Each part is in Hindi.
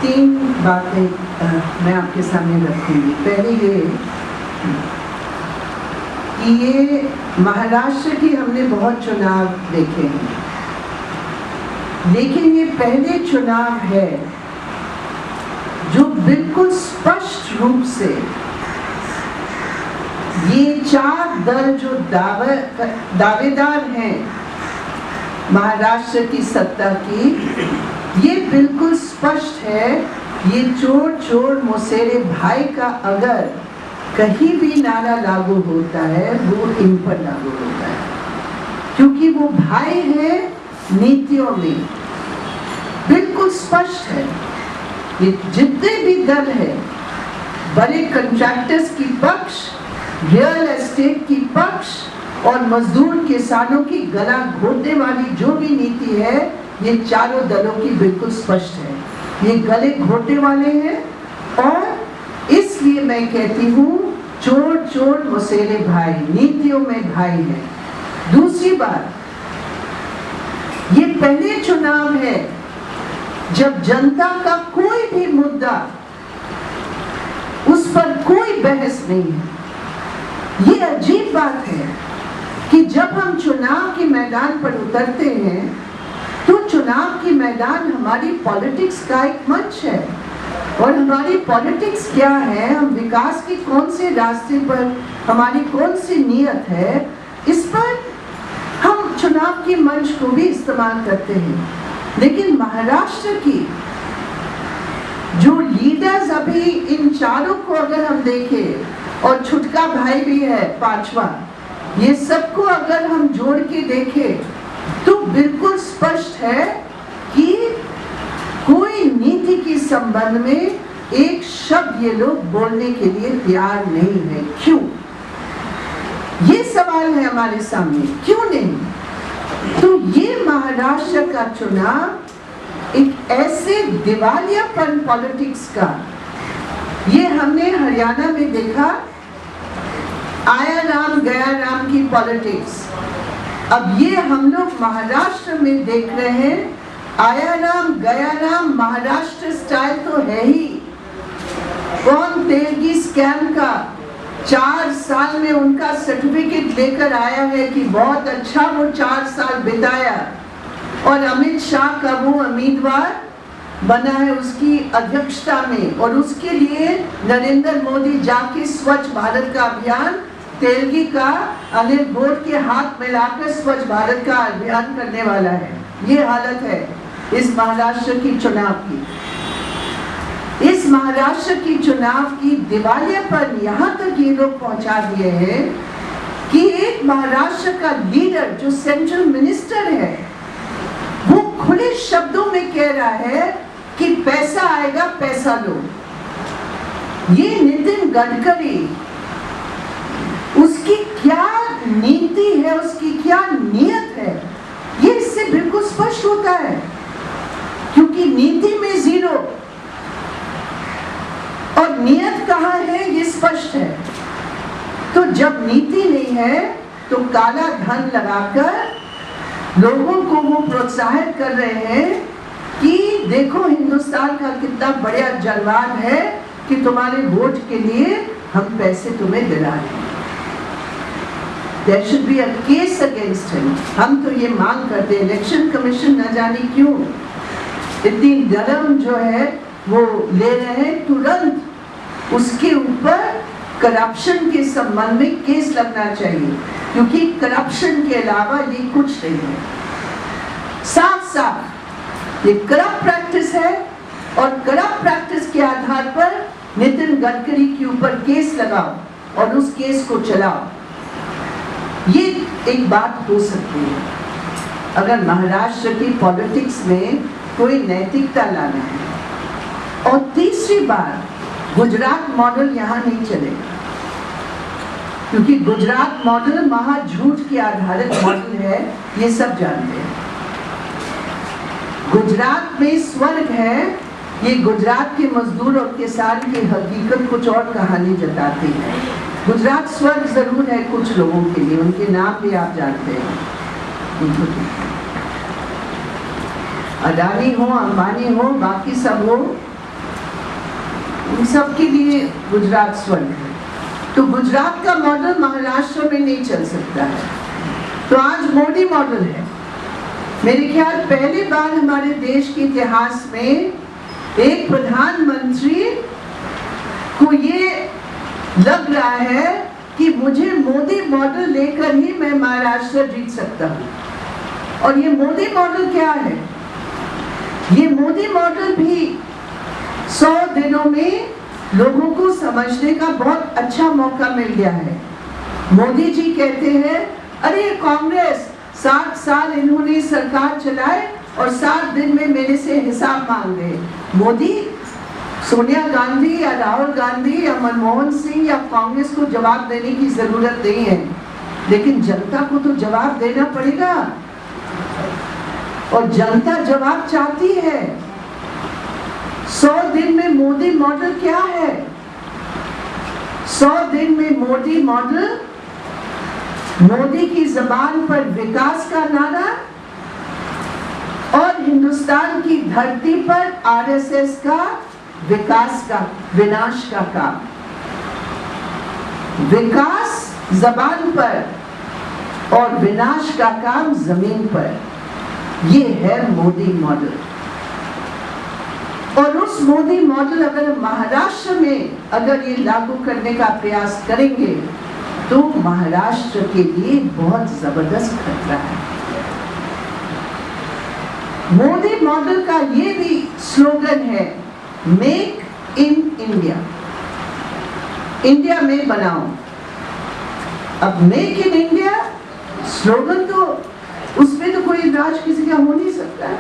तीन बातें मैं आपके सामने रखूंगी। पहली ये कि ये महाराष्ट्र की हमने बहुत चुनाव देखे हैं, लेकिन ये पहले चुनाव है जो बिल्कुल स्पष्ट रूप से ये चार दल जो दावेदार हैं महाराष्ट्र की सत्ता की, ये बिल्कुल स्पष्ट है ये चोर चोर मौसेरे भाई का अगर कहीं भी नारा लागू होता है वो इन पर लागू होता है, क्योंकि वो भाई है नीतियों में, बिल्कुल स्पष्ट है। ये जितने भी दल है, बड़े कंट्रैक्टर्स की पक्ष, रियल एस्टेट की पक्ष और मजदूर किसानों की गला घोटने वाली जो भी नीति है, ये चारों दलों की बिल्कुल स्पष्ट है। ये गले घोटने वाले हैं और इसलिए मैं कहती हूँ चोर चोर मौसेरे भाई, नीतियों में भाई है। दूसरी बात, ये पहले चुनाव है जब जनता का कोई भी मुद्दा, उस पर कोई बहस नहीं है। ये अजीब बात है कि जब हम चुनाव के मैदान पर उतरते हैं तो चुनाव के मैदान हमारी पॉलिटिक्स का एक मंच है, और हमारी पॉलिटिक्स क्या है, हम विकास के कौन से रास्ते पर, हमारी कौन सी नीयत है, इस पर हम चुनाव के मंच को भी इस्तेमाल करते हैं। लेकिन महाराष्ट्र की जो लीडर्स अभी इन चारों को अगर हम देखें, और छुटका भाई भी है पांचवा, ये सबको अगर हम जोड़ के देखें तो बिल्कुल स्पष्ट है कि कोई नीति के संबंध में एक शब्द ये लोग बोलने के लिए तैयार नहीं है। क्यों? ये सवाल है हमारे सामने, क्यों नहीं? तो ये महाराष्ट्र का चुनाव एक ऐसे दिवालियापन पॉलिटिक्स का, ये हमने हरियाणा में देखा, आया राम गया राम की पॉलिटिक्स। अब ये हम लोग महाराष्ट्र में देख रहे हैं, आया राम गया राम महाराष्ट्र स्टाइल तो है ही। कौन तेलगी स्कैम का 4 साल में उनका सर्टिफिकेट लेकर आया है कि बहुत अच्छा वो 4 साल बिताया, और अमित शाह का वो उम्मीदवार बना है उसकी अध्यक्षता में, और उसके लिए नरेंद्र मोदी जाके स्वच्छ भारत का अभियान, तेलगी का अनिल बोर के हाथ मिलाकर स्वच्छ भारत का अभियान करने वाला है। ये हालत है इस महाराष्ट्र की चुनाव की। इस महाराष्ट्र की चुनाव की दिवालियापन यहाँ तक ये लोग पहुंचा दिए हैं कि एक महाराष्ट्र का लीडर जो सेंट्रल मिनिस्टर है, वो खुले शब्दों में कह रहा है कि पैसा आएगा पैसा लो। ये नितिन गडकरी, उसकी क्या नीति है, उसकी क्या नियत है, ये इससे बिल्कुल स्पष्ट होता है, क्योंकि नीति में 0 और नियत कहाँ है ये स्पष्ट है। तो जब नीति नहीं है तो काला धन लगाकर लोगों को वो प्रोत्साहित कर रहे हैं कि देखो हिंदुस्तान का कितना बड़ा जलवान है कि तुम्हारे वोट के लिए हम पैसे तुम्हें दिला रहे हैं। There should be a case against him। हम तो ये मांग करते हैं, इलेक्शन कमीशन न जाने क्यों इतनी नरम जो है वो ले रहे हैं, तुरंत उसके ऊपर करप्शन के संबंध में केस लगना चाहिए, क्योंकि करप्शन के अलावा ये कुछ नहीं है। साफ साफ ये करप्ट प्रैक्टिस है, और करप्ट प्रैक्टिस के आधार पर नितिन गडकरी के ऊपर केस लगाओ और उस केस को चलाओ। ये एक बात हो सकती है अगर महाराष्ट्र की पॉलिटिक्स में कोई नैतिकता लाना है। और तीसरी बात, गुजरात मॉडल यहाँ नहीं चलेगा, क्योंकि गुजरात मॉडल महाझूठ के आधारित मॉडल है, ये सब जानते हैं। गुजरात में स्वर्ग है, ये गुजरात के मजदूर और किसान की हकीकत कुछ और कहानी जताती है। गुजरात स्वर्ग जरूर है कुछ लोगों के लिए, उनके नाम भी आप जानते हैं, अडानी हो, अंबानी हो, बाकी सब हो, उन सब के लिए गुजरात स्वर्ग है। तो गुजरात का मॉडल महाराष्ट्र में नहीं चल सकता है, तो आज मोदी मॉडल है। मेरे ख्याल पहली बार हमारे देश के इतिहास में एक प्रधानमंत्री को ये लग रहा है कि मुझे मोदी मॉडल लेकर ही मैं महाराष्ट्र जीत सकता हूँ। और ये मोदी मॉडल क्या है? ये मोदी मॉडल भी 100 दिनों में लोगों को समझने का बहुत अच्छा मौका मिल गया है। मोदी जी कहते हैं, अरे कांग्रेस 60 साल इन्होंने सरकार चलाए और 60 दिन में मेरे से हिसाब मांग रहे। मोदी, सोनिया गांधी या राहुल गांधी या मनमोहन सिंह या कांग्रेस को जवाब देने की जरूरत नहीं है, लेकिन जनता को तो जवाब देना पड़ेगा, और जनता जवाब चाहती है। 100 दिन में मोदी मॉडल क्या है? 100 दिन में मोदी मॉडल, मोदी की जबान पर विकास का नारा और हिंदुस्तान की धरती पर आरएसएस का विकास का विनाश का काम। विकास जबान पर और विनाश का काम जमीन पर, ये है मोदी मॉडल। और उस मोदी मॉडल अगर महाराष्ट्र में अगर ये लागू करने का प्रयास करेंगे तो महाराष्ट्र के लिए बहुत जबरदस्त खतरा है। मोदी मॉडल का ये भी स्लोगन है, मेक इन इंडिया, इंडिया में बनाओ। अब मेक इन इंडिया स्लोगन तो उसमें तो कोई राज किसी का हो नहीं सकता है,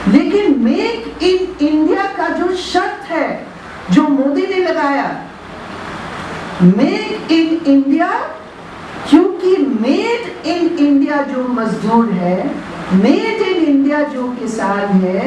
लेकिन मेक इन इंडिया का जो शर्त है जो मोदी ने लगाया, मेक इन इंडिया, क्योंकि मेड इन इंडिया जो मजदूर है, मेड इन इंडिया जो किसान है,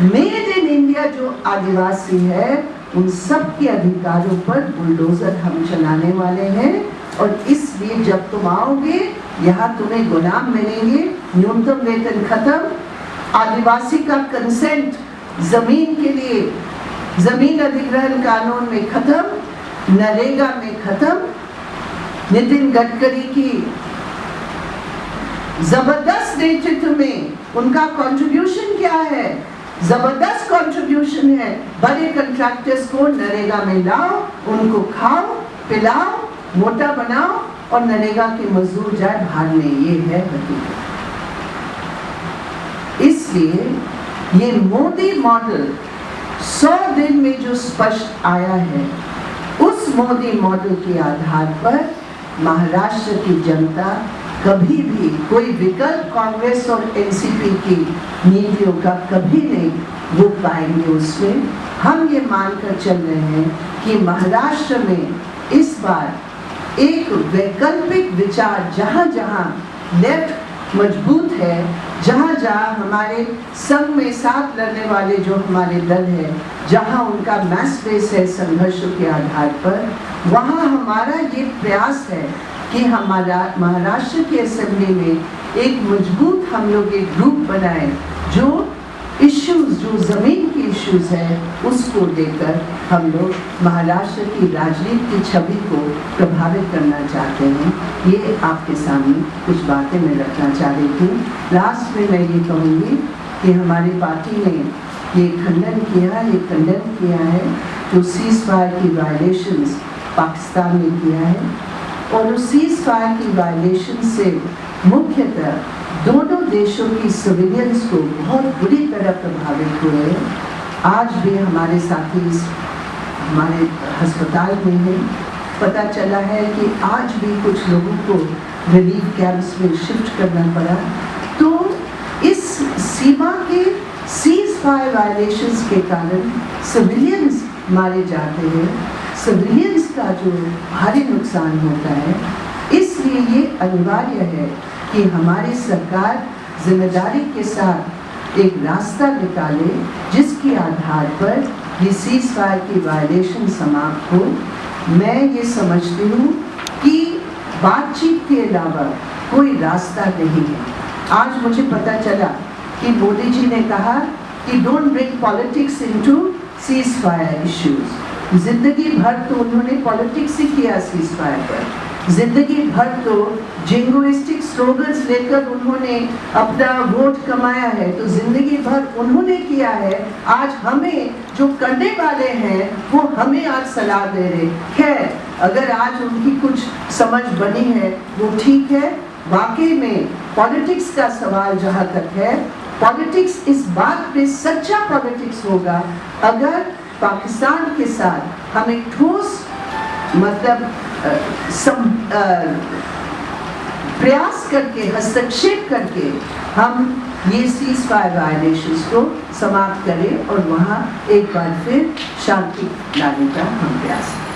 मेड इन इंडिया जो आदिवासी है, उन सब के अधिकारों पर बुलडोजर हम चलाने वाले हैं। और इसलिए जब तुम आओगे यहाँ तुम्हें गुलाम मिलेंगे, न्यूनतम वेतन खत्म, आदिवासी का कंसेंट जमीन के लिए जमीन अधिग्रहण कानून में खत्म, नरेगा में खत्म, नितिन गडकरी की जबरदस्त नेतृत्व में उनका कंट्रीब्यूशन क्या है? जबरदस्त कंट्रीब्यूशन है। बड़े कंट्रैक्टर्स को नरेगा में लाओ, उनको खाओ पिलाओ, मोटा बनाओ और नरेगा के मजदूर जाए भागने, ये है हकीकत। इसलिए ये मोदी मॉडल 100 दिन में जो स्पष्ट आया है, उस मोदी मॉडल के आधार पर महाराष्ट्र की जनता कभी भी कोई विकल्प कांग्रेस और एनसीपी की नीतियों का कभी नहीं वो पाएंगे। उसमें हम ये मानकर चल रहे हैं कि महाराष्ट्र में इस बार एक वैकल्पिक विचार, जहां जहां लेफ्ट मजबूत है, जहां जहां हमारे संघ में साथ लड़ने वाले जो हमारे दल है, जहां उनका मैस बेस है संघर्षों के आधार पर, वहां हमारा ये प्रयास है कि हमारा महाराष्ट्र की असेंबली में एक मजबूत हम लोग एक ग्रुप बनाए जो इश्यूज, जो जमीन की इश्यूज है, उसको लेकर हम लोग महाराष्ट्र की राजनीति की छवि को प्रभावित करना चाहते हैं। ये आपके सामने कुछ बातें मैं रखना चाह रही थी। लास्ट में मैं ये कहूँगी कि हमारी पार्टी ने ये खंडन किया है जो सीज फायर की वायलेशंस पाकिस्तान ने किया है, और उस सीज फायर की वायलेशन से मुख्यतः दोनों देशों की सिविलियंस को बहुत बुरी तरह प्रभावित हुए। आज भी हमारे साथी हमारे अस्पताल में हैं। पता चला है कि आज भी कुछ लोगों को रिलीफ कैंप्स में शिफ्ट करना पड़ा। तो इस सीमा के सीज फायर वायलेशंस के कारण सिविलियंस मारे जाते हैं, सिविलियंस का जो भारी नुकसान होता है। इसलिए ये अनिवार्य है कि हमारी सरकार जिम्मेदारी के साथ एक रास्ता निकाले जिसके आधार पर ये सीज फायर की वायलेशन समाप्त हो। मैं ये समझती हूँ कि बातचीत के अलावा कोई रास्ता नहीं है। आज मुझे पता चला कि मोदी जी ने कहा कि don't bring politics into cease fire issues. जिंदगी भर तो उन्होंने पॉलिटिक्स ही किया सीज फायर पर, जिंदगी भर तो जिंगोइस्टिक स्लोगन्स लेकर उन्होंने अपना वोट कमाया है, तो जिंदगी भर उन्होंने किया है। आज हमें जो करने वाले हैं वो हमें आज सलाह दे रहे। खैर, अगर आज उनकी कुछ समझ बनी है वो ठीक है। वाकई में पॉलिटिक्स का सवाल जहाँ तक है, पॉलिटिक्स इस बात पे सच्चा पॉलिटिक्स होगा अगर पाकिस्तान के साथ हम एक ठोस मतलब प्रयास करके, हस्तक्षेप करके हम ये सीज फायर वायलेशंस को समाप्त करें और वहाँ एक बार फिर शांति लाने का हम प्रयास करें।